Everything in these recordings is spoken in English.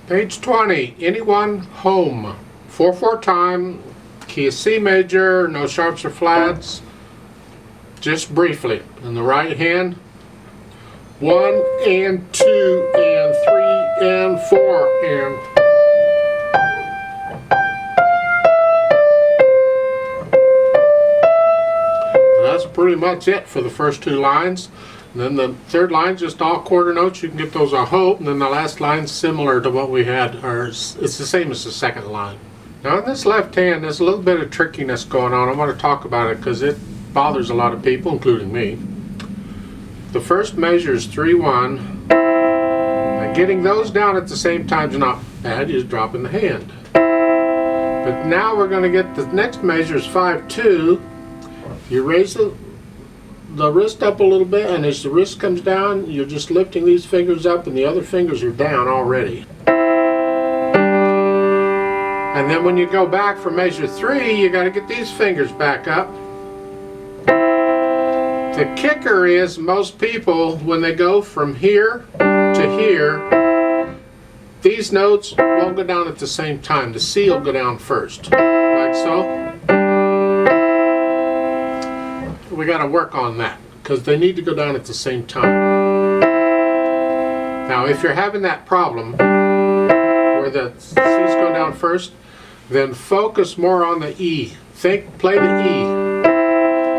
Page 20, anyone home. 4/4 time, key is C major, no sharps or flats. Just briefly, in the right hand, 1 and 2 and 3 and 4 and. That's pretty much it for the first 2 lines. And then the third line, just all quarter notes. You can get those, I hope. And then the last line's similar to what we had, or it's the same as the second line. Now in this left hand, there's a little bit of trickiness going on. I want to talk about it because it bothers a lot of people, including me. The first measure is 3/1. And getting those down at the same time is not bad. You just drop in the hand. But now we're going to get the next measure is 5/2. You raise the wrist up a little bit, and as the wrist comes down, you're just lifting these fingers up and the other fingers are down already. And then when you go back for measure 3, you got to get these fingers back up. The kicker is most people, when they go from here to here, these notes won't go down at the same time. The C will go down first, like so. We got to work on that because they need to go down at the same time. Now if you're having that problem where the C's go down first, then focus more on the E. Play the E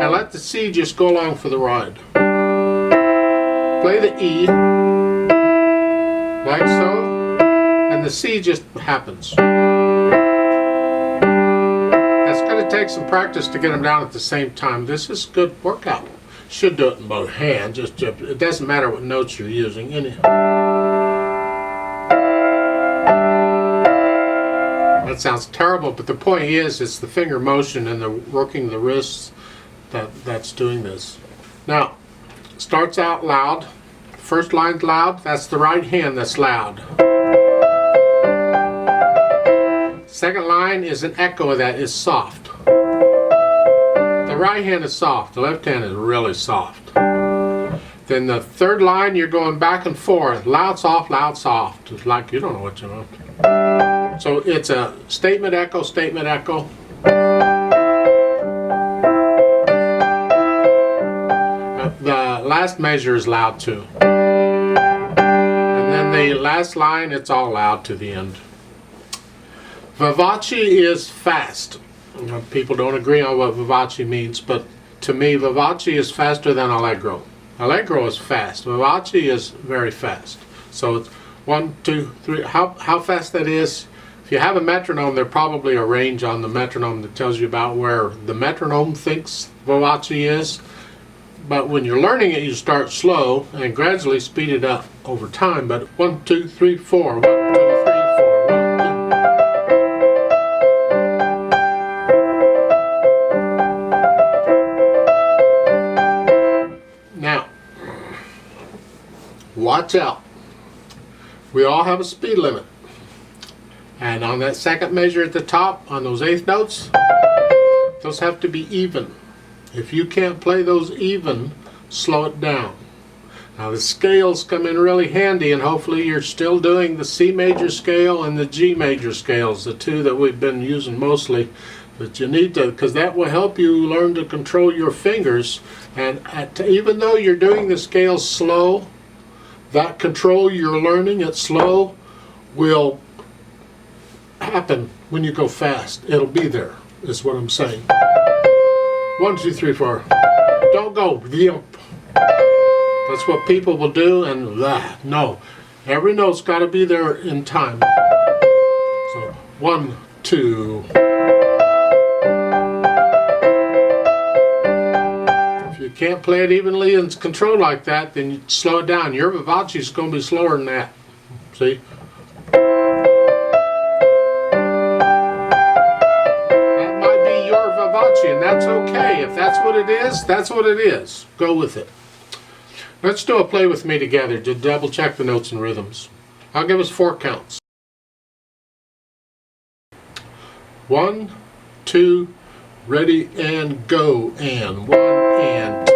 and let the C just go along for the ride. Play the E like so, and the C just happens. Take some practice to get them down at the same time. This is a good workout. Should do it in both hands. It doesn't matter what notes you're using. That sounds terrible, but the point is it's the finger motion and the working the wrists that's doing this. Now, starts out loud. First line's loud. That's the right hand that's loud. Second line is an echo of that, is soft. The right hand is soft, the left hand is really soft. Then the third line, you're going back and forth, loud, soft, loud, soft. It's like you don't know what you want. So it's a statement, echo, statement, echo. The last measure is loud too. And then the last line, it's all loud to the end. Vivace is fast. People don't agree on what vivace means, but to me, vivace is faster than allegro. Allegro is fast. Vivace is very fast. So it's 1, 2, 3. How fast that is? If you have a metronome, there's probably a range on the metronome that tells you about where the metronome thinks vivace is. But when you're learning it, you start slow and gradually speed it up over time. But 1, 2, 3, 4. 1, 2, 3, 4. Watch out. We all have a speed limit. And on that second measure at the top, on those eighth notes, those have to be even. If you can't play those even, slow it down. Now the scales come in really handy, and hopefully you're still doing the C major scale and the G major scales, the two that we've been using mostly. But you need to, because that will help you learn to control your fingers. And even though you're doing the scales slow, that control you're learning at slow will happen when you go fast. It'll be there, is what I'm saying. 1, 2, 3, 4. Don't go. That's what people will do, and no. Every note's got to be there in time. So 1, 2. You can't play it evenly and controlled like that, then you slow it down. Your vivace is going to be slower than that. See? That might be your vivace, and that's okay. If that's what it is, that's what it is. Go with it. Let's do a play with me together to double check the notes and rhythms. I'll give us 4 counts. 1, 2, ready and go, and 1 and 2.